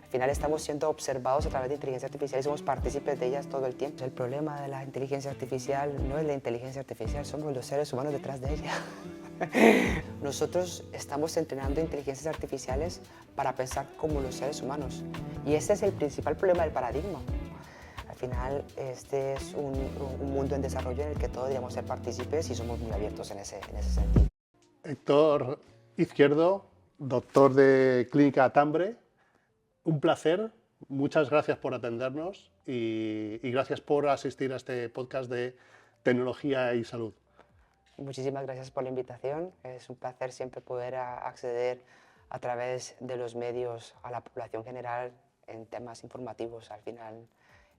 Al final estamos siendo observados a través de inteligencia artificial y somos partícipes de ellas todo el tiempo. El problema de la inteligencia artificial no es la inteligencia artificial, somos los seres humanos detrás de ella. Nosotros estamos entrenando inteligencias artificiales para pensar como los seres humanos y ese es el principal problema del paradigma. Al final, este es un mundo en desarrollo en el que todos deberíamos ser partícipes y somos muy abiertos en ese sentido. Héctor Izquierdo, doctor de Clínica Tambre, un placer, muchas gracias por atendernos y gracias por asistir a este podcast de tecnología y salud. Muchísimas gracias por la invitación, es un placer siempre poder acceder a través de los medios a la población general en temas informativos. Al final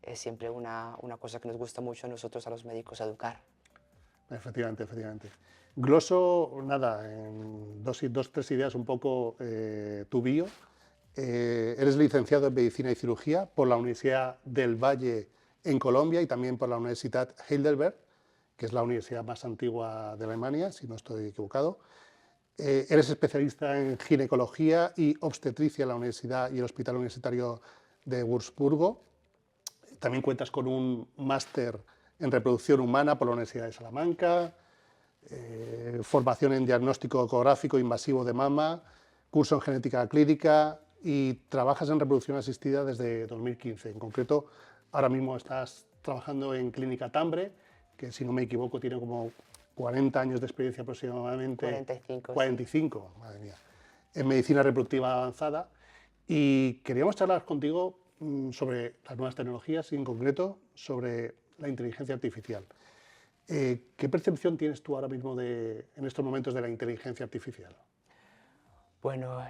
es siempre una cosa que nos gusta mucho a nosotros, a los médicos, educar. Efectivamente, efectivamente. Gloso, nada, en tres ideas un poco tu bio. Eres licenciado en Medicina y Cirugía por la Universidad del Valle en Colombia y también por la Universidad Heidelberg, que es la universidad más antigua de Alemania, si no estoy equivocado. Eres especialista en ginecología y obstetricia en la Universidad y el Hospital Universitario de Wurzburgo. También cuentas con un máster en reproducción humana por la Universidad de Salamanca, formación en diagnóstico ecográfico invasivo de mama, curso en genética clínica y trabajas en reproducción asistida desde 2015. En concreto, ahora mismo estás trabajando en Clínica Tambre, que si no me equivoco tiene como 40 años de experiencia aproximadamente. 45. 45, sí. Madre mía. En medicina reproductiva avanzada. Y queríamos charlar contigo sobre las nuevas tecnologías y en concreto sobre la inteligencia artificial. ¿Qué percepción tienes tú ahora mismo en estos momentos de la inteligencia artificial? Bueno,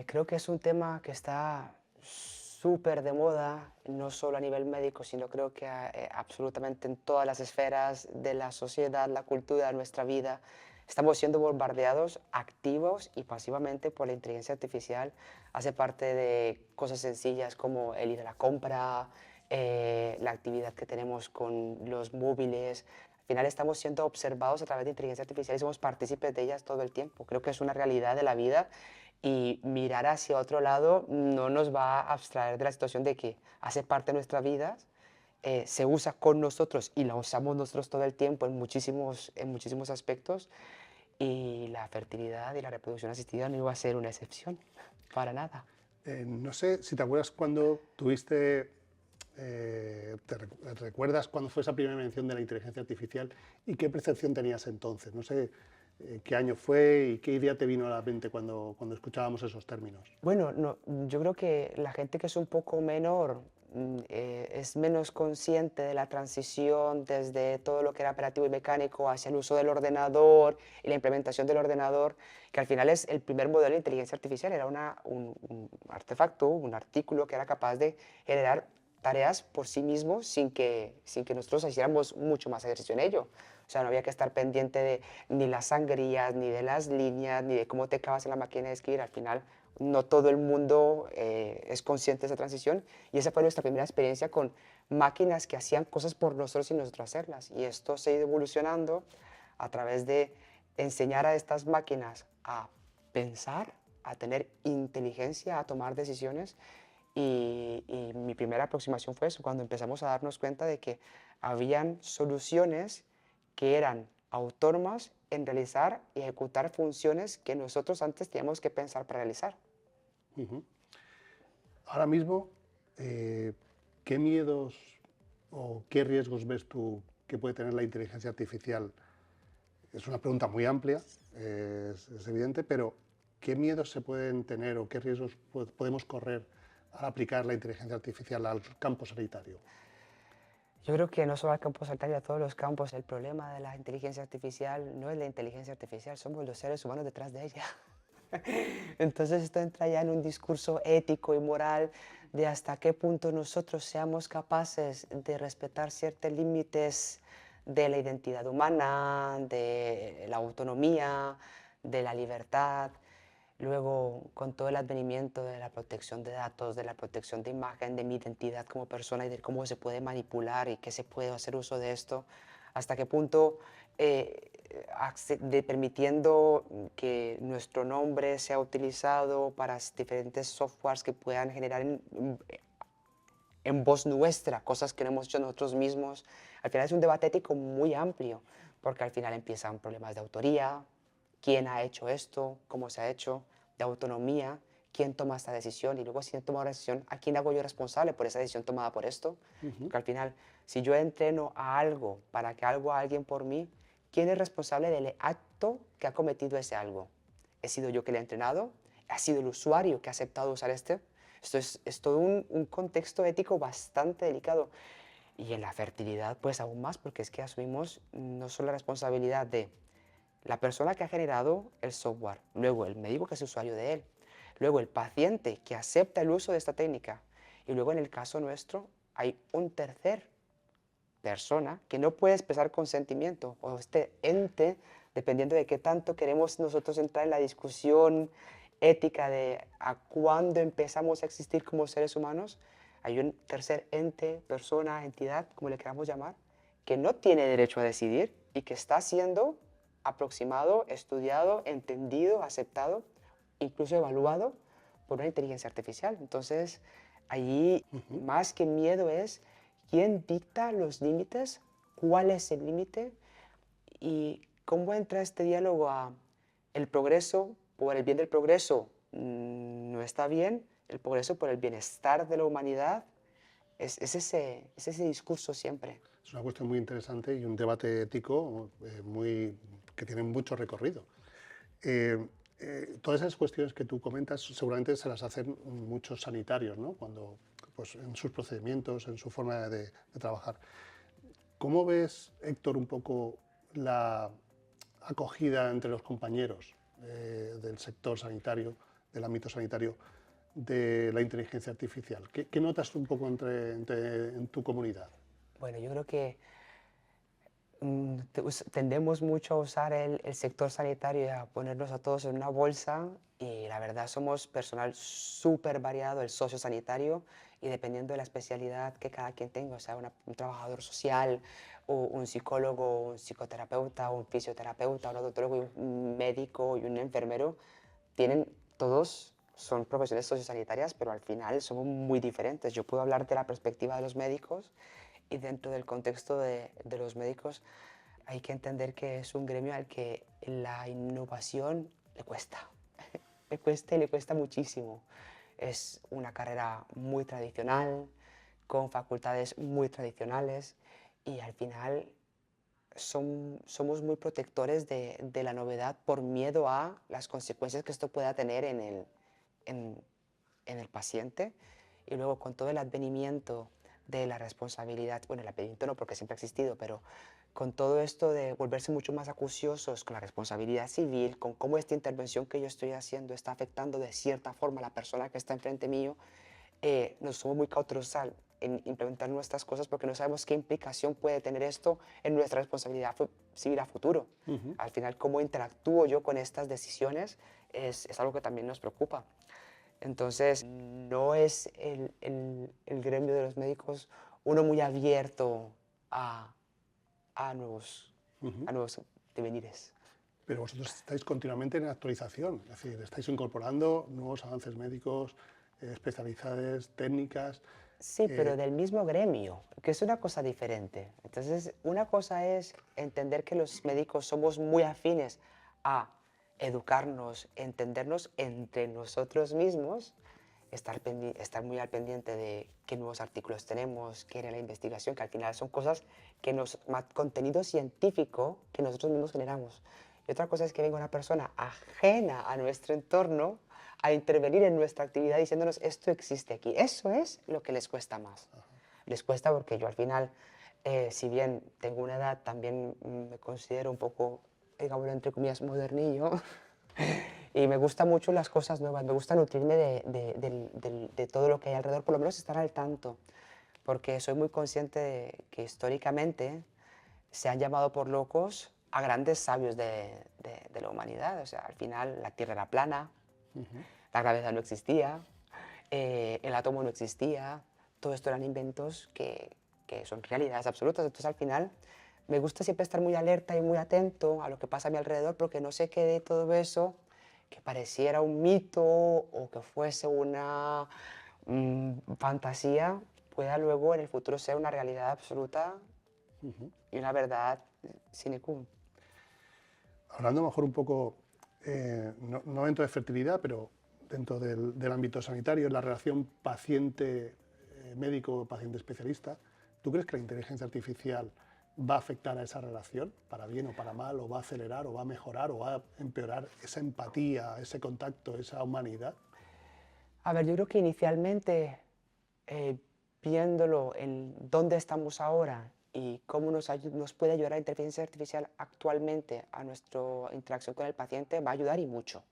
creo que es un tema que está súper de moda, no solo a nivel médico, sino creo que absolutamente en todas las esferas de la sociedad, la cultura, nuestra vida. Estamos siendo bombardeados activos y pasivamente por la inteligencia artificial. Hace parte de cosas sencillas como el ir a la compra, la actividad que tenemos con los móviles. Al final estamos siendo observados a través de inteligencia artificial y somos partícipes de ellas todo el tiempo. Creo que es una realidad de la vida y mirar hacia otro lado no nos va a abstraer de la situación de que hace parte de nuestra vida, se usa con nosotros y la usamos nosotros todo el tiempo en muchísimos aspectos y la fertilidad y la reproducción asistida no iba a ser una excepción, para nada. No sé si te acuerdas cuando tuviste, recuerdas cuándo fue esa primera mención de la inteligencia artificial y qué percepción tenías entonces. No sé qué año fue y qué idea te vino a la mente cuando escuchábamos esos términos. Bueno, no, yo creo que la gente que es un poco menor es menos consciente de la transición desde todo lo que era operativo y mecánico hacia el uso del ordenador y la implementación del ordenador, que al final es el primer modelo de inteligencia artificial, era un artefacto, un artículo que era capaz de generar tareas por sí mismo sin que nosotros hiciéramos mucho más ejercicio en ello. O sea, no había que estar pendiente de ni las sangrías, ni de las líneas, ni de cómo te clavas en la máquina de escribir. Al final, no todo el mundo es consciente de esa transición y esa fue nuestra primera experiencia con máquinas que hacían cosas por nosotros sin nosotros hacerlas. Y esto se ha ido evolucionando a través de enseñar a estas máquinas a pensar, a tener inteligencia, a tomar decisiones. Y mi primera aproximación fue eso, cuando empezamos a darnos cuenta de que habían soluciones que eran autónomas en realizar y ejecutar funciones que nosotros antes teníamos que pensar para realizar. Uh-huh. Ahora mismo, ¿qué miedos o qué riesgos ves tú que puede tener la inteligencia artificial? Es una pregunta muy amplia, es evidente, pero ¿qué miedos se pueden tener o qué riesgos podemos correr al aplicar la inteligencia artificial al campo sanitario? Yo creo que no solo al campo sanitario, a todos los campos, el problema de la inteligencia artificial no es la inteligencia artificial, somos los seres humanos detrás de ella. Entonces esto entra ya en un discurso ético y moral de hasta qué punto nosotros seamos capaces de respetar ciertos límites de la identidad humana, de la autonomía, de la libertad. Luego, con todo el advenimiento de la protección de datos, de la protección de imagen, de mi identidad como persona y de cómo se puede manipular y qué se puede hacer uso de esto, hasta qué punto permitiendo que nuestro nombre sea utilizado para diferentes softwares que puedan generar en voz nuestra cosas que no hemos hecho nosotros mismos. Al final es un debate ético muy amplio, porque al final empiezan problemas de autoría, quién ha hecho esto, cómo se ha hecho, de autonomía, quién toma esta decisión y luego si he tomado la decisión, ¿a quién hago yo responsable por esa decisión tomada por esto? Ujú. Porque al final, si yo entreno a algo para que algo haga alguien por mí, ¿quién es responsable del acto que ha cometido ese algo? ¿He sido yo que le he entrenado? ¿Ha sido el usuario que ha aceptado usar este? Esto es todo un contexto ético bastante delicado. Y en la fertilidad, pues aún más, porque es que asumimos no solo la responsabilidad de la persona que ha generado el software, luego el médico que es usuario de él, luego el paciente que acepta el uso de esta técnica, y luego en el caso nuestro hay un tercer persona que no puede expresar consentimiento, o este ente, dependiendo de qué tanto queremos nosotros entrar en la discusión ética de a cuándo empezamos a existir como seres humanos, hay un tercer ente, persona, entidad, como le queramos llamar, que no tiene derecho a decidir y que está siendo aproximado, estudiado, entendido, aceptado, incluso evaluado por una inteligencia artificial. Entonces, allí Ujú. más que miedo es quién dicta los límites, cuál es el límite y cómo entra este diálogo a el progreso por el bien del progreso no está bien, el progreso por el bienestar de la humanidad, es ese discurso siempre. Es una cuestión muy interesante y un debate ético que tiene mucho recorrido. Eh, Todas esas cuestiones que tú comentas seguramente se las hacen muchos sanitarios, ¿no? Cuando, pues, en sus procedimientos, en su forma de trabajar. ¿Cómo ves, Héctor, un poco la acogida entre los compañeros del sector sanitario, del ámbito sanitario, de la inteligencia artificial? ¿Qué notas un poco en tu comunidad? Bueno, yo creo que tendemos mucho a usar el sector sanitario y a ponernos a todos en una bolsa y la verdad somos personal súper variado, el sociosanitario y dependiendo de la especialidad que cada quien tenga, o sea, un trabajador social, o un psicólogo, un psicoterapeuta, un fisioterapeuta, un odontólogo, y un médico y un enfermero, tienen todos, son profesiones sociosanitarias, pero al final somos muy diferentes. Yo puedo hablar de la perspectiva de los médicos y dentro del contexto de los médicos hay que entender que es un gremio al que la innovación le cuesta. Le cuesta y le cuesta muchísimo. Es una carrera muy tradicional, con facultades muy tradicionales y al final somos muy protectores de la novedad por miedo a las consecuencias que esto pueda tener en, en el paciente y luego con todo el advenimiento de la responsabilidad, bueno, el advenimiento no porque siempre ha existido, pero con todo esto de volverse mucho más acuciosos con la responsabilidad civil, con cómo esta intervención que yo estoy haciendo está afectando de cierta forma a la persona que está enfrente mío, nos somos muy cautelosos en implementar nuestras cosas porque no sabemos qué implicación puede tener esto en nuestra responsabilidad civil a futuro. Ujú. Al final, cómo interactúo yo con estas decisiones es algo que también nos preocupa. Entonces, no es el gremio de los médicos uno muy abierto a, a nuevos, Ujú. a nuevos devenires. Pero vosotros estáis continuamente en actualización, es decir, estáis incorporando nuevos avances médicos, especialidades, técnicas. Sí, pero eh, del mismo gremio, que es una cosa diferente. Entonces, una cosa es entender que los médicos somos muy afines a educarnos, entendernos entre nosotros mismos, estar muy al pendiente de qué nuevos artículos tenemos, qué era la investigación, que al final son cosas que más contenido científico que nosotros mismos generamos. Y otra cosa es que venga una persona ajena a nuestro entorno a intervenir en nuestra actividad diciéndonos esto existe aquí. Eso es lo que les cuesta más. Les cuesta porque yo al final, si bien tengo una edad, también me considero un poco, digámoslo entre comillas, modernillo. Y me gustan mucho las cosas nuevas, me gusta nutrirme de todo lo que hay alrededor, por lo menos estar al tanto, porque soy muy consciente de que históricamente se han llamado por locos a grandes sabios de la humanidad. O sea, al final la Tierra era plana, Ujú. la gravedad no existía, el átomo no existía, todo esto eran inventos que son realidades absolutas. Entonces al final me gusta siempre estar muy alerta y muy atento a lo que pasa a mi alrededor, porque no sé qué de todo eso que pareciera un mito o que fuese una fantasía pueda luego en el futuro ser una realidad absoluta y una verdad sine qua non. Hablando a lo mejor un poco, no dentro de fertilidad, pero dentro del ámbito sanitario, la relación paciente-médico, paciente-especialista, ¿tú crees que la inteligencia artificial va a afectar a esa relación, para bien o para mal, o va a acelerar, o va a mejorar, o va a empeorar esa empatía, ese contacto, esa humanidad? A ver, yo creo que inicialmente, viéndolo en dónde estamos ahora y cómo nos puede ayudar la inteligencia artificial actualmente a nuestra interacción con el paciente, va a ayudar y mucho.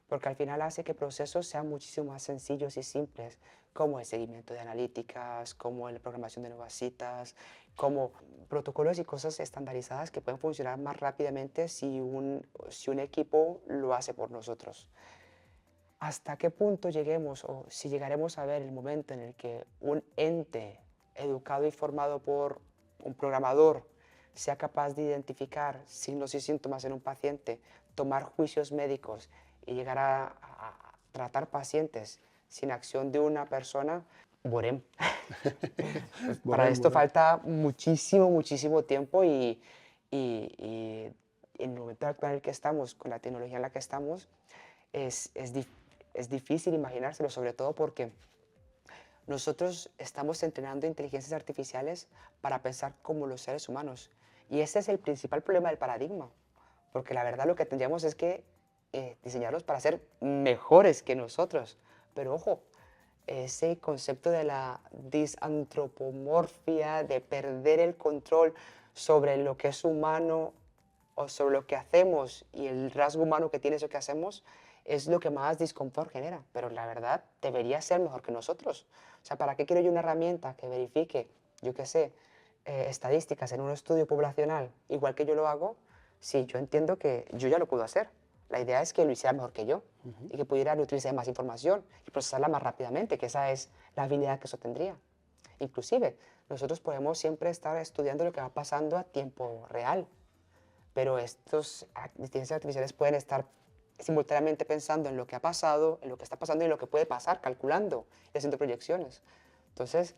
Porque al final hace que procesos sean muchísimo más sencillos y simples, como el seguimiento de analíticas, como la programación de nuevas citas, como protocolos y cosas estandarizadas que pueden funcionar más rápidamente si un equipo lo hace por nosotros. ¿Hasta qué punto lleguemos o si llegaremos a ver el momento en el que un ente educado y formado por un programador sea capaz de identificar signos y síntomas en un paciente, tomar juicios médicos y llegar a tratar pacientes sin acción de una persona? Borem. Para Borem, esto borem. falta muchísimo, muchísimo tiempo y en el momento actual en el que estamos, con la tecnología en la que estamos, es difícil imaginárselo, sobre todo porque nosotros estamos entrenando inteligencias artificiales para pensar como los seres humanos. Y ese es el principal problema del paradigma, porque la verdad lo que tendríamos es que diseñarlos para ser mejores que nosotros. Pero ojo, ese concepto de la disantropomorfia, de perder el control sobre lo que es humano o sobre lo que hacemos y el rasgo humano que tiene eso que hacemos, es lo que más disconfort genera. Pero la verdad, debería ser mejor que nosotros. O sea, ¿para qué quiero yo una herramienta que verifique, yo qué sé, estadísticas en un estudio poblacional, igual que yo lo hago, si yo entiendo que yo ya lo puedo hacer? La idea es que lo hiciera mejor que yo y que pudiera nutrirse de más información y procesarla más rápidamente, que esa es la habilidad que eso tendría. Inclusive, nosotros podemos siempre estar estudiando lo que va pasando a tiempo real, pero estos inteligencias artificiales pueden estar simultáneamente pensando en lo que ha pasado, en lo que está pasando y en lo que puede pasar, calculando y haciendo proyecciones. Entonces,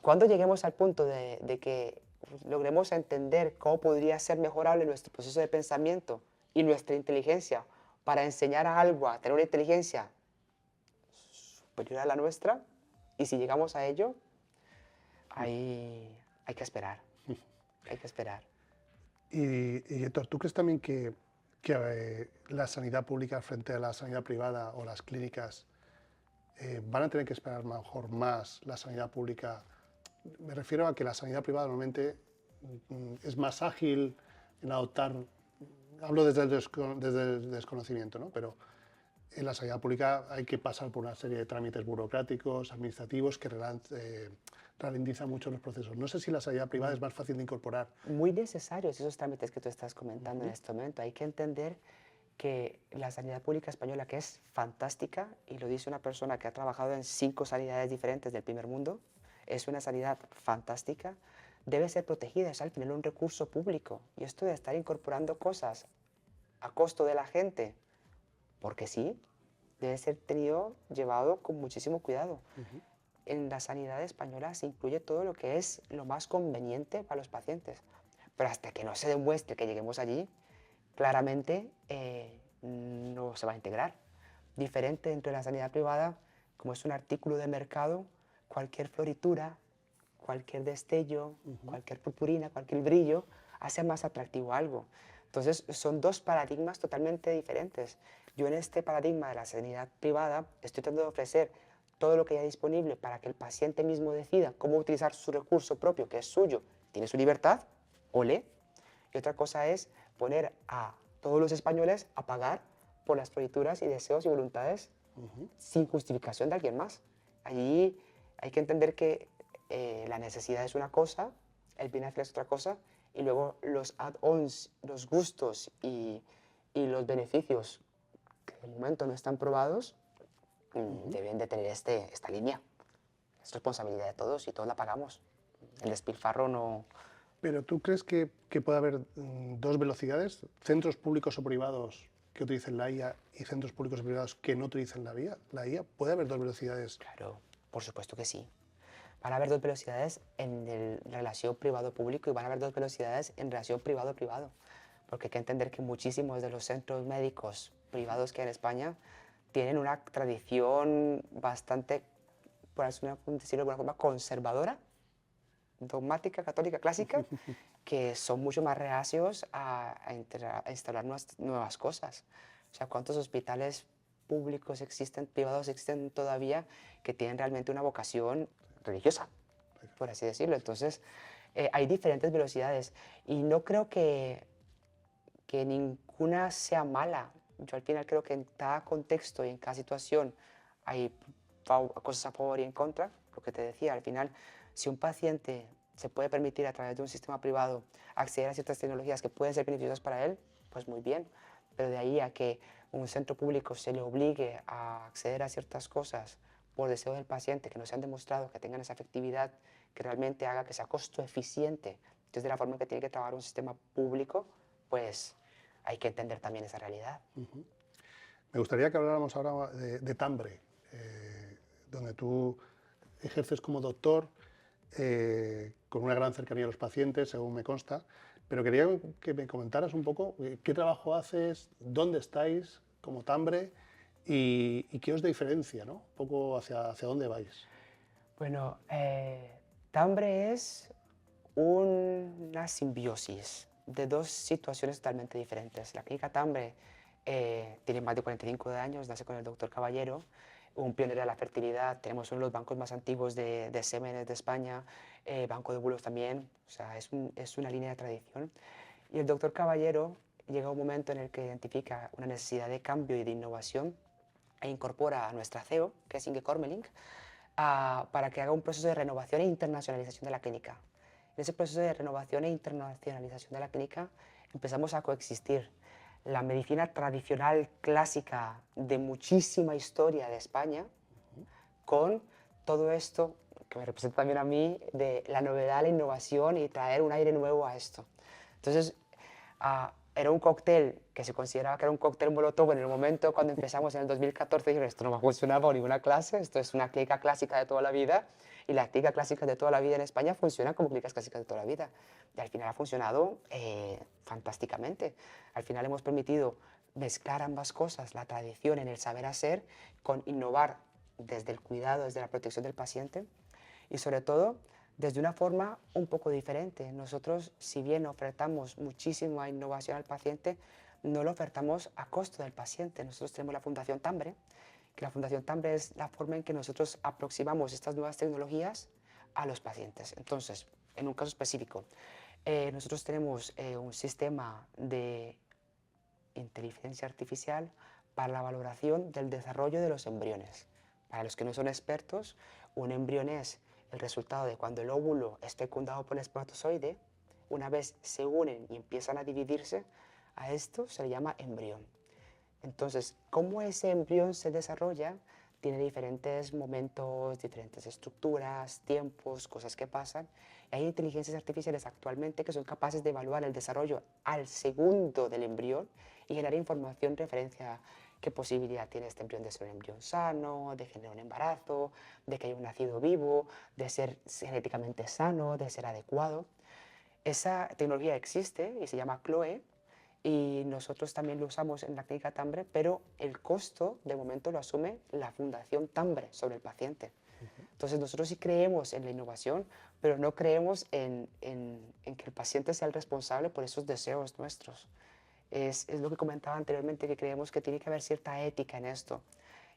cuando lleguemos al punto de que logremos entender cómo podría ser mejorable nuestro proceso de pensamiento y nuestra inteligencia para enseñar a algo a tener una inteligencia superior a la nuestra, y si llegamos a ello, hay que esperar, hay que esperar. Y Héctor, ¿tú crees también que la sanidad pública frente a la sanidad privada o las clínicas van a tener que esperar mejor más la sanidad pública? Me refiero a que la sanidad privada normalmente es más ágil en adoptar, hablo desde el desconocimiento, ¿no? Pero en la sanidad pública hay que pasar por una serie de trámites burocráticos, administrativos, que ralentizan mucho los procesos. No sé si la sanidad privada es más fácil de incorporar. Muy necesarios esos trámites que tú estás comentando en este momento. Hay que entender que la sanidad pública española, que es fantástica, y lo dice una persona que ha trabajado en 5 sanidades diferentes del primer mundo, es una sanidad fantástica, debe ser protegida, es al final un recurso público. Y esto de estar incorporando cosas a costo de la gente, porque sí, debe ser llevado con muchísimo cuidado. En la sanidad española se incluye todo lo que es lo más conveniente para los pacientes, pero hasta que no se demuestre que lleguemos allí, claramente no se va a integrar. Diferente dentro de la sanidad privada, como es un artículo de mercado, cualquier floritura, cualquier destello, cualquier purpurina, cualquier brillo, hace más atractivo algo. Entonces, son dos paradigmas totalmente diferentes. Yo en este paradigma de la sanidad privada estoy tratando de ofrecer todo lo que haya disponible para que el paciente mismo decida cómo utilizar su recurso propio, que es suyo, tiene su libertad, ole. Y otra cosa es poner a todos los españoles a pagar por las florituras y deseos y voluntades sin justificación de alguien más. Allí hay que entender que la necesidad es una cosa, el bien hacer es otra cosa, y luego los add-ons, los gustos y los beneficios que de momento no están probados, deben de tener esta línea. Es responsabilidad de todos y todos la pagamos. El despilfarro Pero ¿tú crees que puede haber dos velocidades? ¿Centros públicos o privados que utilicen la IA y centros públicos o privados que no utilicen la IA? ¿Puede haber dos velocidades? Claro, por supuesto que sí. Van a haber dos velocidades en relación privado-público y van a haber dos velocidades en relación privado-privado. Porque hay que entender que muchísimos de los centros médicos privados que hay en España tienen una tradición bastante, por decirlo de alguna forma, conservadora, dogmática, católica, clásica, que son mucho más reacios a instalar nuevas cosas. O sea, ¿cuántos hospitales públicos existen, privados existen todavía que tienen realmente una vocación religiosa, por así decirlo? Entonces, hay diferentes velocidades y no creo que ninguna sea mala. Yo al final creo que en cada contexto y en cada situación hay cosas a favor y en contra. Lo que te decía, al final, si un paciente se puede permitir a través de un sistema privado acceder a ciertas tecnologías que pueden ser beneficiosas para él, pues muy bien. Pero de ahí a que un centro público se le obligue a acceder a ciertas cosas por deseo del paciente que no se han demostrado que tengan esa efectividad que realmente haga que sea costo eficiente, entonces de la forma que tiene que trabajar un sistema público, pues hay que entender también esa realidad. Me gustaría que habláramos ahora de Tambre, donde tú ejerces como doctor, con una gran cercanía a los pacientes, según me consta, pero quería que me comentaras un poco qué trabajo haces, dónde estáis como Tambre y qué os diferencia, ¿no? Un poco hacia dónde vais. Bueno, Tambre es una simbiosis de dos situaciones totalmente diferentes. La clínica Tambre tiene más de 45 años, nace con el doctor Caballero, un pionero de la fertilidad. Tenemos uno de los bancos más antiguos de sémenes de España, banco de bulos también, o sea, es una línea de tradición. Y el doctor Caballero llega a un momento en el que identifica una necesidad de cambio y de innovación e incorpora a nuestra CEO, que es Inge Kormelink, para que haga un proceso de renovación e internacionalización de la clínica. En ese proceso de renovación e internacionalización de la clínica empezamos a coexistir la medicina tradicional clásica de muchísima historia de España con todo esto que me representa también a mí de la novedad, la innovación y traer un aire nuevo a esto. Entonces, era un cóctel que se consideraba que era un cóctel molotov en el momento cuando empezamos en el 2014. Dije, esto no va a funcionar por ninguna clase, esto es una clínica clásica de toda la vida y las clínicas clásicas de toda la vida en España funcionan como clínicas clásicas de toda la vida. Y al final ha funcionado fantásticamente. Al final hemos permitido mezclar ambas cosas, la tradición en el saber hacer, con innovar desde el cuidado, desde la protección del paciente y sobre todo desde una forma un poco diferente. Nosotros, si bien ofertamos muchísima innovación al paciente, no lo ofertamos a costo del paciente. Nosotros tenemos la Fundación Tambre, que la Fundación Tambre es la forma en que nosotros aproximamos estas nuevas tecnologías a los pacientes. Entonces, en un caso específico, nosotros tenemos un sistema de inteligencia artificial para la valoración del desarrollo de los embriones. Para los que no son expertos, un embrión es el resultado de cuando el óvulo es fecundado por el espermatozoide. Una vez se unen y empiezan a dividirse, a esto se le llama embrión. Entonces, cómo ese embrión se desarrolla tiene diferentes momentos, diferentes estructuras, tiempos, cosas que pasan. Y hay inteligencias artificiales actualmente que son capaces de evaluar el desarrollo al segundo del embrión y generar información en referencia a qué posibilidad tiene este embrión de ser un embrión sano, de generar un embarazo, de que haya un nacido vivo, de ser genéticamente sano, de ser adecuado. Esa tecnología existe y se llama CLOE y nosotros también lo usamos en la clínica Tambre, pero el costo de momento lo asume la Fundación Tambre sobre el paciente. Entonces nosotros sí creemos en la innovación, pero no creemos en que el paciente sea el responsable por esos deseos nuestros. Es lo que comentaba anteriormente, que creemos que tiene que haber cierta ética en esto.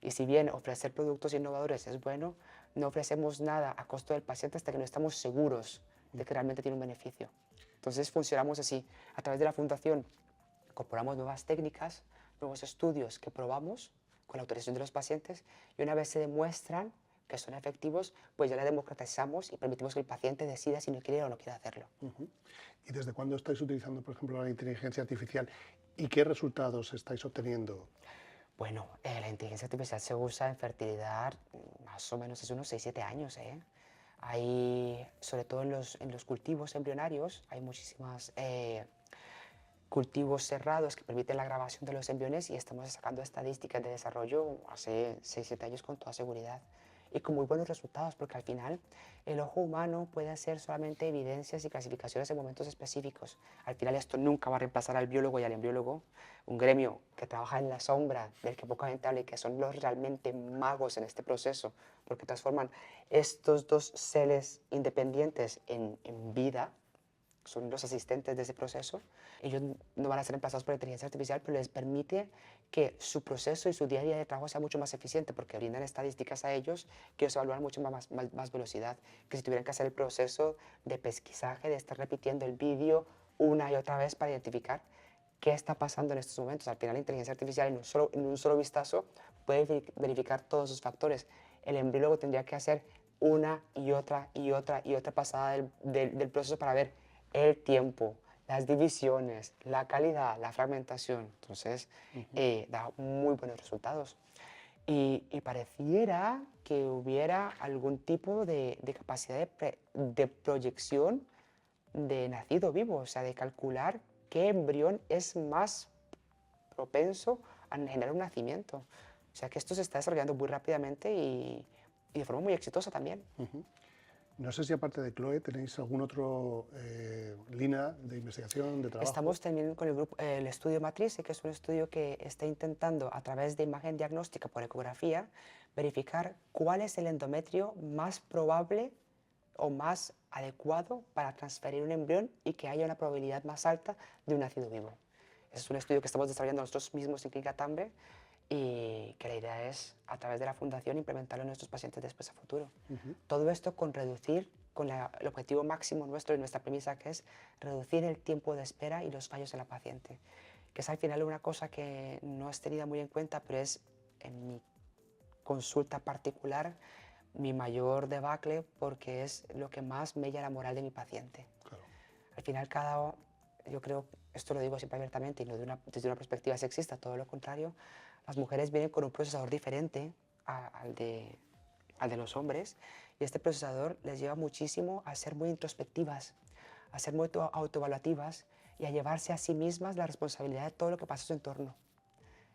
Y si bien ofrecer productos innovadores es bueno, no ofrecemos nada a costo del paciente hasta que no estamos seguros de que realmente tiene un beneficio. Entonces funcionamos así. A través de la fundación incorporamos nuevas técnicas, nuevos estudios que probamos con la autorización de los pacientes y una vez se demuestran que son efectivos, pues ya la democratizamos y permitimos que el paciente decida si no quiere o no quiere hacerlo. ¿Y desde cuándo estáis utilizando, por ejemplo, la inteligencia artificial y qué resultados estáis obteniendo? Bueno, la inteligencia artificial se usa en fertilidad más o menos hace unos 6 7 años. Hay, sobre todo en los cultivos embrionarios, hay muchísimas cultivos cerrados que permiten la grabación de los embriones y estamos sacando estadísticas de desarrollo hace 6-7 años con toda seguridad y con muy buenos resultados porque al final el ojo humano puede hacer solamente evidencias y clasificaciones en momentos específicos. Al final esto nunca va a reemplazar al biólogo y al embriólogo, un gremio que trabaja en la sombra, del que poca gente habla y que son los realmente magos en este proceso porque transforman estos dos seres independientes en vida, son los asistentes de ese proceso. Ellos no van a ser reemplazados por la inteligencia artificial, pero les permite que su proceso y su día a día de trabajo sea mucho más eficiente porque brindan estadísticas a ellos que ellos evalúan mucho más velocidad que si tuvieran que hacer el proceso de pesquisaje, de estar repitiendo el vídeo una y otra vez para identificar qué está pasando en estos momentos. Al final la inteligencia artificial en un solo vistazo puede verificar todos esos factores. El embriólogo tendría que hacer una y otra y otra y otra pasada del proceso para ver el tiempo, las divisiones, la calidad, la fragmentación. Entonces, da muy buenos resultados. Y pareciera que hubiera algún tipo de capacidad de proyección de nacido vivo, o sea, de calcular qué embrión es más propenso a generar un nacimiento. O sea, que esto se está desarrollando muy rápidamente y de forma muy exitosa también. No sé si aparte de Chloe tenéis algún otro línea de investigación, de trabajo. Estamos también con el, grupo, el estudio Matrice, que es un estudio que está intentando, a través de imagen diagnóstica por ecografía, verificar cuál es el endometrio más probable o más adecuado para transferir un embrión y que haya una probabilidad más alta de un nacido vivo. Ese es un estudio que estamos desarrollando nosotros mismos en Clínica Tambre y que la idea es, a través de la fundación, implementarlo en nuestros pacientes después a futuro. Todo esto con reducir, con el objetivo máximo nuestro y nuestra premisa, que es reducir el tiempo de espera y los fallos en la paciente, que es al final una cosa que no es tenida muy en cuenta, pero es en mi consulta particular mi mayor debacle porque es lo que más mella la moral de mi paciente. Claro. Al final, yo creo, esto lo digo siempre abiertamente y no desde una perspectiva sexista, todo lo contrario, las mujeres vienen con un procesador diferente al de los hombres y este procesador les lleva muchísimo a ser muy introspectivas, a ser muy autoevaluativas y a llevarse a sí mismas la responsabilidad de todo lo que pasa en su entorno.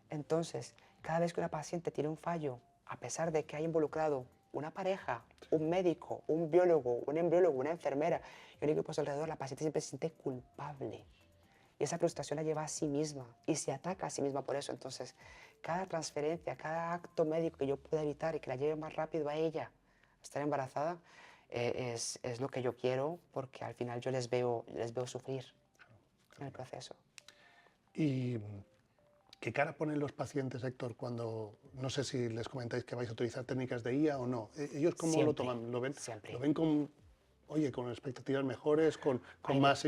Entonces, cada vez que una paciente tiene un fallo, a pesar de que haya involucrado una pareja, un médico, un biólogo, un embriólogo, una enfermera y un equipo a su alrededor, la paciente siempre se siente culpable. Y esa frustración la lleva a sí misma y se ataca a sí misma por eso. Entonces, cada transferencia, cada acto médico que yo pueda evitar y que la lleve más rápido a ella a estar embarazada, es lo que yo quiero porque al final yo les veo sufrir en el proceso. ¿Y qué cara ponen los pacientes, Héctor, cuando, no sé si les comentáis que vais a utilizar técnicas de IA o no? ¿Ellos cómo Siempre, lo toman? siempre. ¿Lo ven con, oye, con expectativas mejores, con Hay más...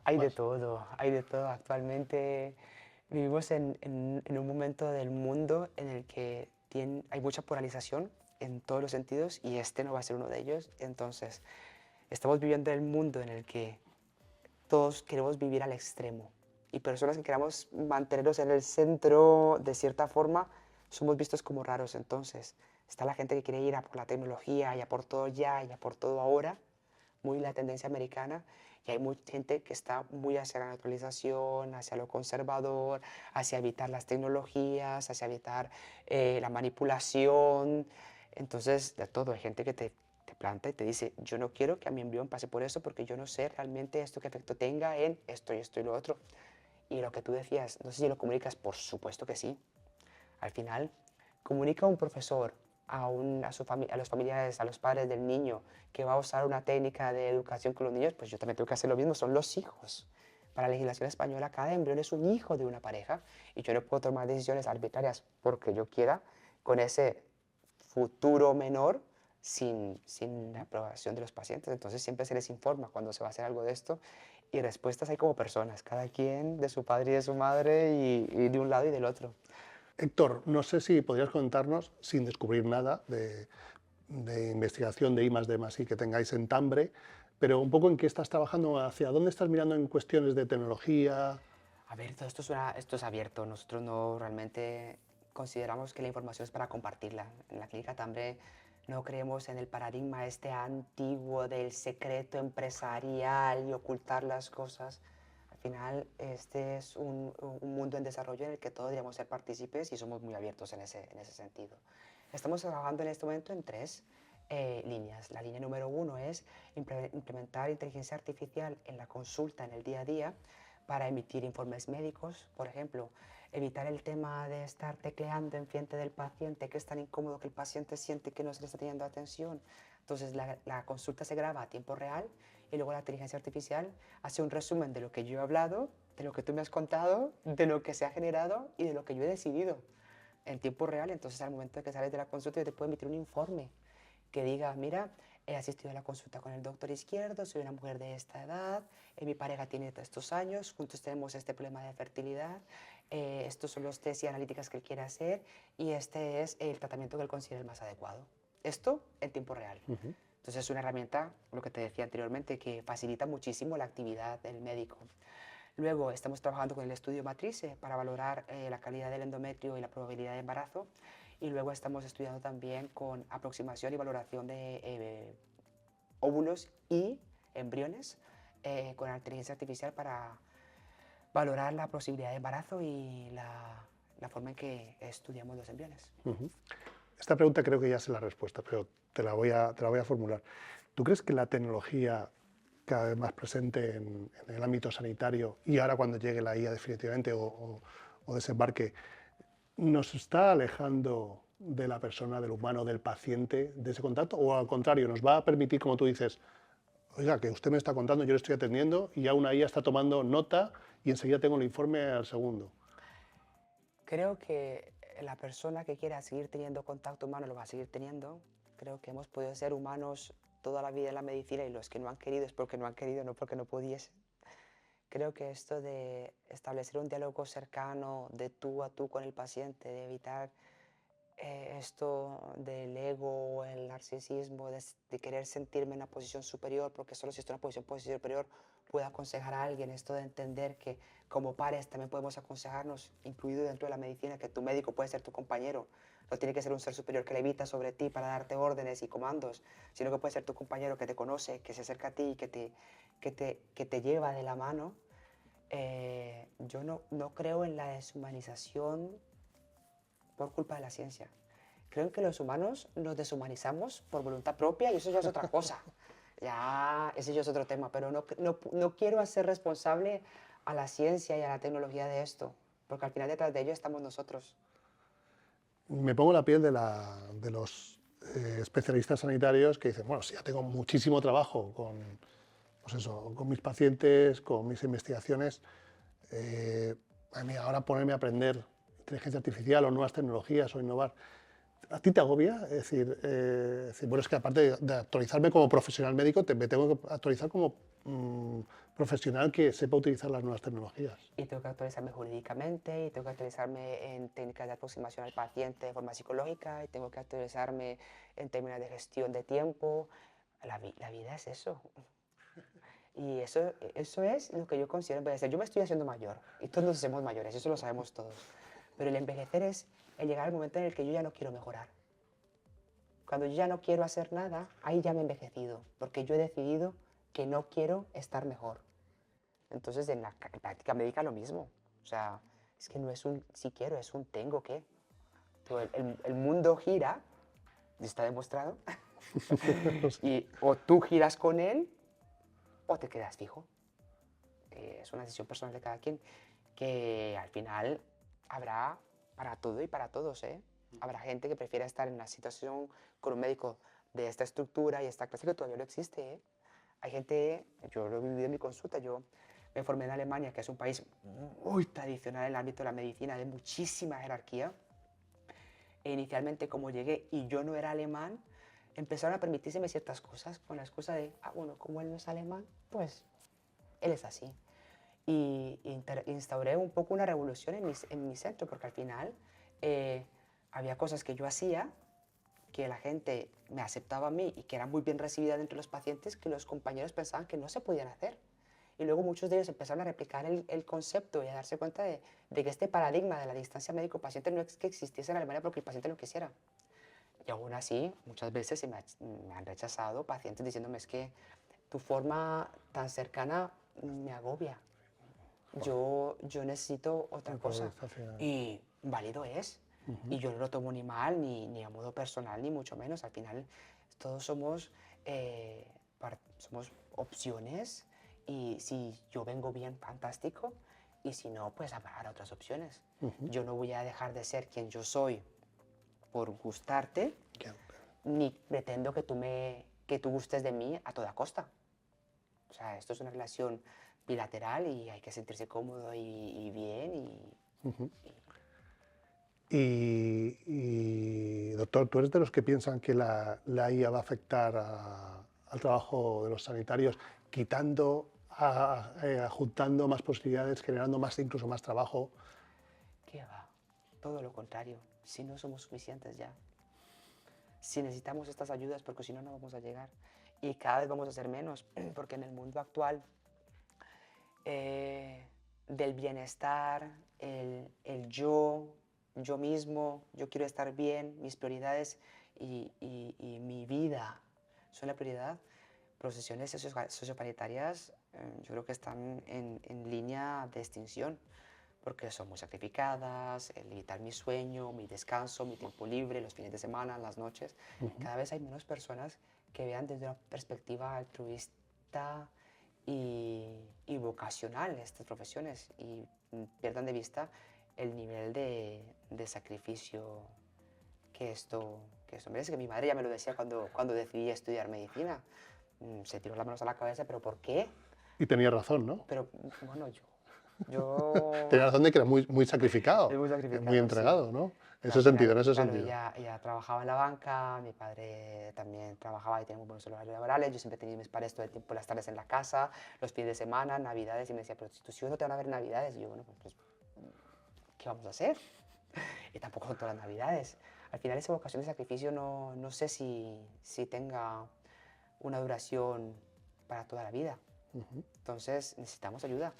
Hay de más? todo, hay de todo. Actualmente vivimos en un momento del mundo en el que hay mucha polarización en todos los sentidos y este no va a ser uno de ellos. Entonces, estamos viviendo en el mundo en el que todos queremos vivir al extremo y personas que queramos mantenernos en el centro de cierta forma somos vistos como raros. Entonces, está la gente que quiere ir a por la tecnología y a por todo ya y a por todo ahora, muy la tendencia americana, y hay mucha gente que está muy hacia la naturalización, hacia lo conservador, hacia evitar las tecnologías, hacia evitar la manipulación. Entonces, de todo, hay gente que te planta y te dice, yo no quiero que a mi embrión pase por eso porque yo no sé realmente esto qué efecto tenga en esto y esto y lo otro. Y lo que tú decías, no sé si lo comunicas, por supuesto que sí. Al final, comunica a un profesor, a los familiares, a los padres del niño que va a usar una técnica de educación con los niños, pues yo también tengo que hacer lo mismo, son los hijos. Para la legislación española, cada embrión es un hijo de una pareja y yo no puedo tomar decisiones arbitrarias porque yo quiera con ese futuro menor sin la aprobación de los pacientes. Entonces siempre se les informa cuando se va a hacer algo de esto y respuestas hay como personas, cada quien de su padre y de su madre y de un lado y del otro. Héctor, no sé si podrías contarnos, sin descubrir nada de investigación de I+D+I que tengáis en Tambre, pero un poco en qué estás trabajando, hacia dónde estás mirando en cuestiones de tecnología. A ver, todo esto es abierto. Nosotros no realmente consideramos que la información es para compartirla. En la clínica Tambre no creemos en el paradigma este antiguo del secreto empresarial y ocultar las cosas. Al final, este es un mundo en desarrollo en el que todos deberíamos ser partícipes y somos muy abiertos en ese sentido. Estamos trabajando en este momento en tres líneas. La línea número uno es implementar inteligencia artificial en la consulta en el día a día para emitir informes médicos, por ejemplo, evitar el tema de estar tecleando en frente del paciente, que es tan incómodo que el paciente siente que no se le está teniendo atención. Entonces la consulta se graba a tiempo real y luego la inteligencia artificial hace un resumen de lo que yo he hablado, de lo que tú me has contado, de lo que se ha generado y de lo que yo he decidido en tiempo real. Entonces al momento de que sales de la consulta yo te puedo emitir un informe que diga, mira, he asistido a la consulta con el doctor izquierdo, soy una mujer de esta edad, mi pareja tiene estos años, juntos tenemos este problema de fertilidad, estos son los test y analíticas que él quiere hacer y este es el tratamiento que él considera el más adecuado. Esto en tiempo real. Entonces es una herramienta, lo que te decía anteriormente, que facilita muchísimo la actividad del médico. Luego estamos trabajando con el estudio matrice para valorar la calidad del endometrio y la probabilidad de embarazo. Y luego estamos estudiando también con aproximación y valoración de óvulos y embriones con la inteligencia artificial para valorar la posibilidad de embarazo y la forma en que estudiamos los embriones. Esta pregunta creo que ya sé la respuesta, pero te la voy a formular. ¿Tú crees que la tecnología cada vez más presente en el ámbito sanitario y ahora cuando llegue la IA definitivamente o desembarque, nos está alejando de la persona, del humano, del paciente, de ese contacto? ¿O al contrario, nos va a permitir, como tú dices, oiga, que usted me está contando, yo le estoy atendiendo y ya una IA está tomando nota y enseguida tengo el informe al segundo? Creo que la persona que quiera seguir teniendo contacto humano lo va a seguir teniendo. Creo que hemos podido ser humanos toda la vida en la medicina y los que no han querido es porque no han querido, no porque no pudiesen. Creo que esto de establecer un diálogo cercano de tú a tú con el paciente, de evitar esto del ego, el narcisismo, de querer sentirme en una posición superior, porque solo si estoy en una posición superior puedo aconsejar a alguien, esto de entender que como pares también podemos aconsejarnos, incluido dentro de la medicina, que tu médico puede ser tu compañero, no tiene que ser un ser superior que levita sobre ti para darte órdenes y comandos, sino que puede ser tu compañero que te conoce, que se acerca a ti, que te lleva de la mano. Yo no creo en la deshumanización por culpa de la ciencia. Creo que los humanos nos deshumanizamos por voluntad propia y eso ya es otra cosa. Ya, ese ya es otro tema, pero no quiero hacer responsable a la ciencia y a la tecnología de esto, porque al final detrás de ello estamos nosotros. Me pongo la piel de los especialistas sanitarios que dicen, bueno, si ya tengo muchísimo trabajo con, pues eso, con mis pacientes, con mis investigaciones, a mí ahora ponerme a aprender inteligencia artificial o nuevas tecnologías o innovar, ¿a ti te agobia? Bueno, es que aparte de actualizarme como profesional médico, me tengo que actualizar como profesional que sepa utilizar las nuevas tecnologías. Y tengo que actualizarme jurídicamente, y tengo que actualizarme en técnicas de aproximación al paciente de forma psicológica, y tengo que actualizarme en términos de gestión de tiempo. La vida es eso. Y eso es lo que yo considero envejecer. Yo me estoy haciendo mayor, y todos nos hacemos mayores, eso lo sabemos todos. Pero el envejecer es el llegar al momento en el que yo ya no quiero mejorar. Cuando yo ya no quiero hacer nada, ahí ya me he envejecido, porque yo he decidido que no quiero estar mejor. Entonces, en la práctica médica lo mismo. O sea, es que no es un si quiero, es un tengo que. El mundo gira, está demostrado, y o tú giras con él o te quedas fijo. Es una decisión personal de cada quien, que al final habrá para todo y para todos, ¿eh? Habrá gente que prefiera estar en una situación con un médico de esta estructura y esta clase que todavía no existe, ¿eh? Hay gente, yo lo he vivido en mi consulta, yo me formé en Alemania, que es un país muy tradicional en el ámbito de la medicina, de muchísima jerarquía. E inicialmente, como llegué y yo no era alemán, empezaron a permitírseme ciertas cosas con la excusa de, bueno, como él no es alemán, pues él es así. Y instauré un poco una revolución en mi centro, porque al final había cosas que yo hacía que la gente me aceptaba a mí y que era muy bien recibida entre los pacientes, que los compañeros pensaban que no se podían hacer. Y luego muchos de ellos empezaron a replicar el concepto y a darse cuenta de que este paradigma de la distancia médico-paciente no es que existiese en Alemania porque el paciente lo quisiera. Y aún así, muchas veces me han rechazado pacientes diciéndome es que tu forma tan cercana me agobia. Yo necesito otra Me cosa. paraliza hacia... Y válido es. Ujú. Y yo no lo tomo ni mal, ni a modo personal, ni mucho menos. Al final, todos somos, somos opciones. Y si yo vengo bien, fantástico. Y si no, pues habrá otras opciones. Ujú. Yo no voy a dejar de ser quien yo soy por gustarte, Ya. ni pretendo que tú gustes de mí a toda costa. O sea, esto es una relación bilateral y hay que sentirse cómodo y bien. Ujú. Doctor, ¿tú eres de los que piensan que la IA va a afectar al trabajo de los sanitarios, quitando, juntando más posibilidades, generando más, incluso más trabajo? ¿Qué va? Todo lo contrario. Si no somos suficientes ya. Si necesitamos estas ayudas, porque si no, no vamos a llegar. Y cada vez vamos a ser menos, porque en el mundo actual del bienestar, yo mismo, yo quiero estar bien, mis prioridades y mi vida son la prioridad. Profesiones sociosanitarias yo creo que están en línea de extinción porque son muy sacrificadas, el limitar mi sueño, mi descanso, mi tiempo libre, los fines de semana, las noches. Cada vez hay menos personas que vean desde una perspectiva altruista y vocacional estas profesiones y pierdan de vista el nivel de sacrificio que esto merece. Que mi madre ya me lo decía cuando decidí estudiar medicina. Se tiró las manos a la cabeza, pero ¿por qué? Y tenía razón, ¿no? Pero bueno, yo Tenía razón de que era muy, muy sacrificado, es muy muy sacrificado, sí. entregado, ¿no? En ese Al sentido, final, en ese claro, sentido. ella trabajaba en la banca, mi padre también trabajaba y tenía muy buenos horarios laborales. Yo siempre tenía mis padres todo el tiempo, las tardes en la casa, los fines de semana, navidades, y me decía, pero si tus hijos no te van a ver en navidades. Y yo, bueno, pues, ¿qué vamos a hacer? Y tampoco son todas las navidades. Al final, esa vocación de sacrificio no sé si tenga una duración para toda la vida. Entonces, necesitamos ayuda.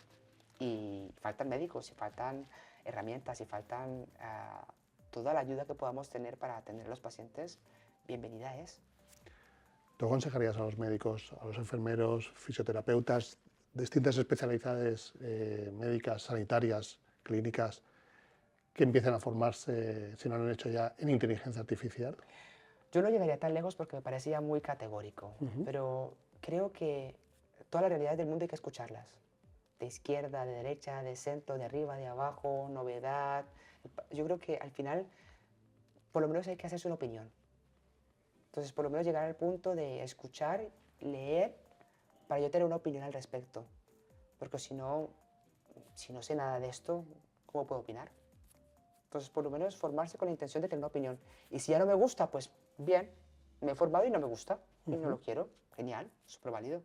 Y faltan médicos, y faltan herramientas, y faltan toda la ayuda que podamos tener para atender a los pacientes. Bienvenida es. ¿Tú aconsejarías a los médicos, a los enfermeros, fisioterapeutas, distintas especialidades médicas, sanitarias, clínicas, que empiecen a formarse, si no lo han hecho ya, en inteligencia artificial? Yo no llegaría tan lejos porque me parecía muy categórico, pero creo que todas las realidades del mundo hay que escucharlas. De izquierda, de derecha, de centro, de arriba, de abajo, novedad. Yo creo que al final, por lo menos hay que hacerse una opinión. Entonces, por lo menos llegar al punto de escuchar, leer, para yo tener una opinión al respecto. Porque si no sé nada de esto, ¿cómo puedo opinar? Entonces, por lo menos formarse con la intención de tener una opinión. Y si ya no me gusta, pues bien, me he formado y no me gusta, y no lo quiero, genial, súper válido.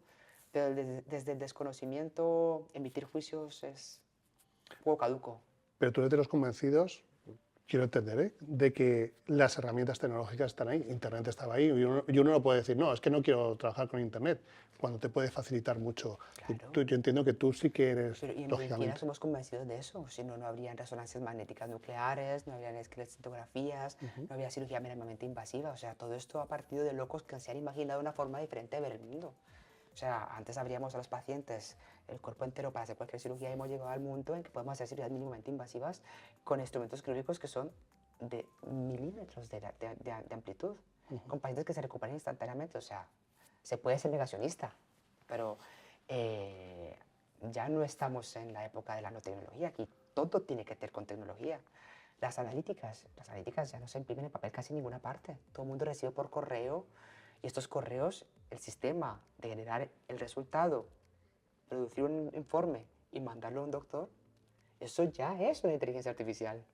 Pero desde el desconocimiento, emitir juicios es un poco caduco. Pero tú eres de los convencidos, quiero entender, ¿eh?, de que las herramientas tecnológicas están ahí, Internet estaba ahí, y uno no puede decir, no, es que no quiero trabajar con Internet, cuando te puede facilitar mucho. Claro. Yo entiendo que tú sí que eres, Pero y en medicina lógicamente. somos convencidos de eso, si no, no habrían resonancias magnéticas nucleares, no habrían escleroscopografías, no habría cirugía mínimamente invasiva, o sea, todo esto ha partido de locos que se han imaginado una forma diferente de ver el mundo. O sea, antes abríamos a los pacientes el cuerpo entero para hacer cualquier cirugía y hemos llegado al mundo en que podemos hacer cirugías mínimamente invasivas con instrumentos quirúrgicos que son de milímetros de amplitud, con pacientes que se recuperan instantáneamente, o sea, se puede ser negacionista, pero eh, ya no estamos en la época de la no tecnología, aquí todo tiene que ver con tecnología. Las analíticas ya no se imprimen en papel casi en ninguna parte, todo el mundo recibe por correo y estos correos, el sistema de generar el resultado, producir un informe y mandarlo a un doctor, eso ya es una inteligencia artificial.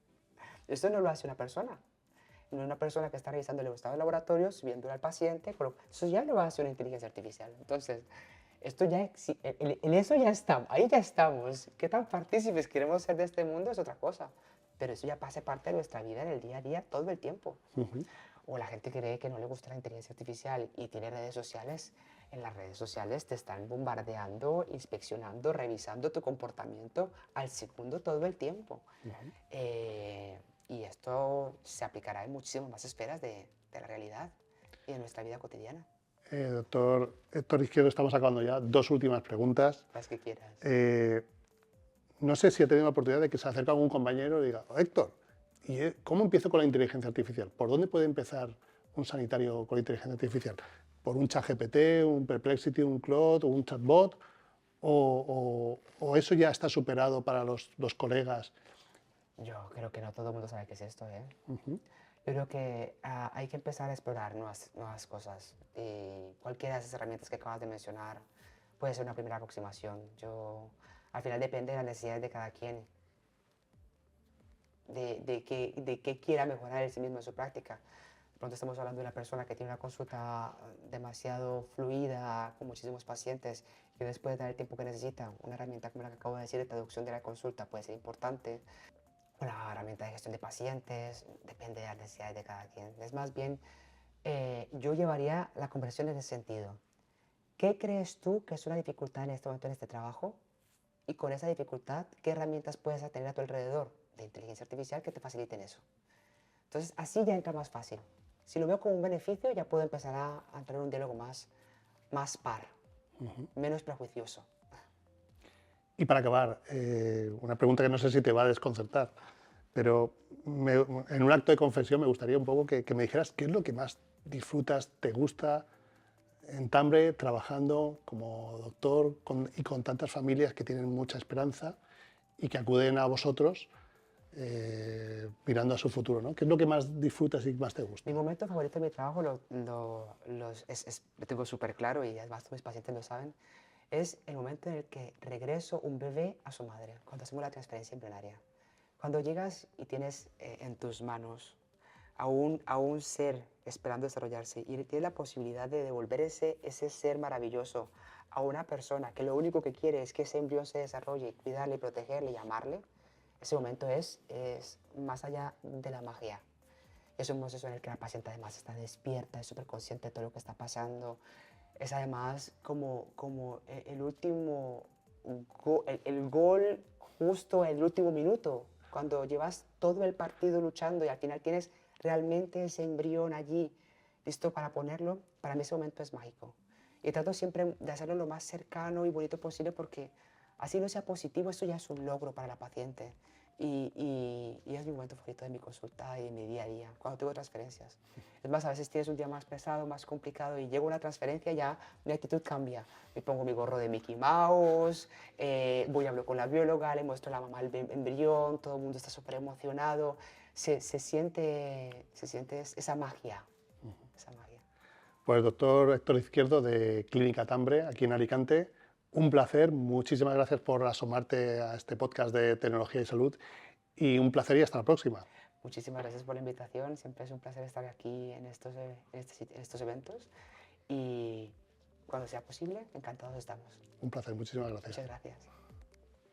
Esto no lo hace una persona. No es una persona que está revisando el estado de laboratorios, viéndolo al paciente, pero eso ya lo hace una inteligencia artificial. Entonces, esto ya en eso ya estamos, ahí ya estamos. ¿Qué tan partícipes queremos ser de este mundo? Es otra cosa. Pero eso ya pasa parte de nuestra vida en el día a día todo el tiempo. O la gente cree que no le gusta la inteligencia artificial y tiene redes sociales. En las redes sociales te están bombardeando, inspeccionando, revisando tu comportamiento al segundo todo el tiempo. Y esto se aplicará en muchísimas más esferas de la realidad y de nuestra vida cotidiana. Doctor Héctor Izquierdo, estamos acabando ya. Dos últimas preguntas. Las que quieras. No sé si ha tenido la oportunidad de que se acerque algún compañero y diga, Héctor, ¿cómo empiezo con la inteligencia artificial? ¿Por dónde puede empezar un sanitario con la inteligencia artificial? ¿Por un ChatGPT, un Perplexity, un Claude o un chatbot? ¿O eso ya está superado para los colegas? Yo creo que no todo el mundo sabe qué es esto, ¿eh? Ujú. Yo creo que hay que empezar a explorar nuevas cosas y cualquiera de esas herramientas que acabas de mencionar puede ser una primera aproximación. Al final depende de las necesidades de cada quien, de qué quiera mejorar en sí mismo en su práctica. De pronto estamos hablando de una persona que tiene una consulta demasiado fluida, con muchísimos pacientes, y después de dar el tiempo que necesita, una herramienta como la que acabo de decir de traducción de la consulta puede ser importante. Una herramienta de gestión de pacientes, depende de las necesidades de cada quien. Es más bien, yo llevaría la conversión en ese sentido. ¿Qué crees tú que es una dificultad en este momento en este trabajo? Y con esa dificultad, ¿qué herramientas puedes tener a tu alrededor de inteligencia artificial que te faciliten eso? Entonces, así ya entra más fácil. Si lo veo como un beneficio, ya puedo empezar a tener un diálogo más par, menos prejuicioso. Y para acabar, una pregunta que no sé si te va a desconcertar, pero en un acto de confesión me gustaría un poco que me dijeras qué es lo que más disfrutas, te gusta en Tambre, trabajando como doctor y con tantas familias que tienen mucha esperanza y que acuden a vosotros mirando a su futuro, ¿no? ¿Qué es lo que más disfrutas y más te gusta? Mi momento favorito de mi trabajo lo tengo súper claro y además todos mis pacientes lo saben. Es el momento en el que regreso un bebé a su madre, cuando hacemos la transferencia embrionaria. Cuando llegas y tienes en tus manos a un ser esperando desarrollarse y tienes la posibilidad de devolver ese ser maravilloso a una persona que lo único que quiere es que ese embrión se desarrolle, cuidarle, protegerle y amarle, ese momento es más allá de la magia. Es un proceso en el que la paciente además está despierta, es súper consciente de todo lo que está pasando. Es además como el último el gol justo en el último minuto, cuando llevas todo el partido luchando y al final tienes realmente ese embrión allí listo para ponerlo. Para mí ese momento es mágico. Y trato siempre de hacerlo lo más cercano y bonito posible porque así no sea positivo, esto ya es un logro para la paciente. Y es mi momento favorito de mi consulta y de mi día a día, cuando tengo transferencias. Es más, a veces tienes un día más pesado, más complicado y llega una transferencia, ya mi actitud cambia. Me pongo mi gorro de Mickey Mouse, voy a hablar con la bióloga, le muestro a la mamá el embrión, todo el mundo está súper emocionado. Se siente esa magia, esa magia. Pues doctor Héctor Izquierdo de Clínica Tambre, aquí en Alicante, un placer, muchísimas gracias por asomarte a este podcast de tecnología y salud y un placer y hasta la próxima. Muchísimas gracias por la invitación, siempre es un placer estar aquí en estos eventos y cuando sea posible, encantados estamos. Un placer, muchísimas gracias. Muchas gracias.